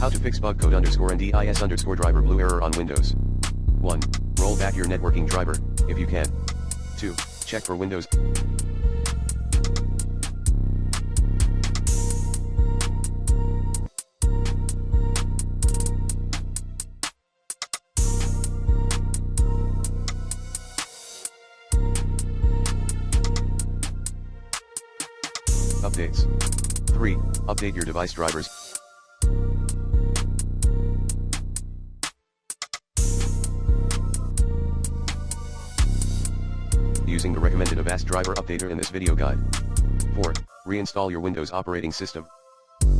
How to fix bug code _NDIS_driver blue error on Windows. 1. Roll back your networking driver, if you can. 2. Check for Windows. Updates. 3. Update your device drivers. Using the recommended Avast driver updater in this video guide. 4. Reinstall your Windows operating system.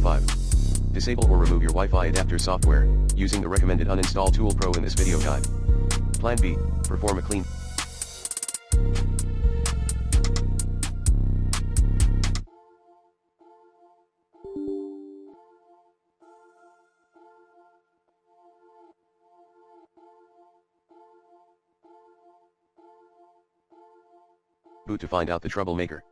5. Disable or remove your Wi-Fi adapter software, using the recommended Uninstall Tool Pro in this video guide. Plan B. Perform a clean. Boot to find out the troublemaker.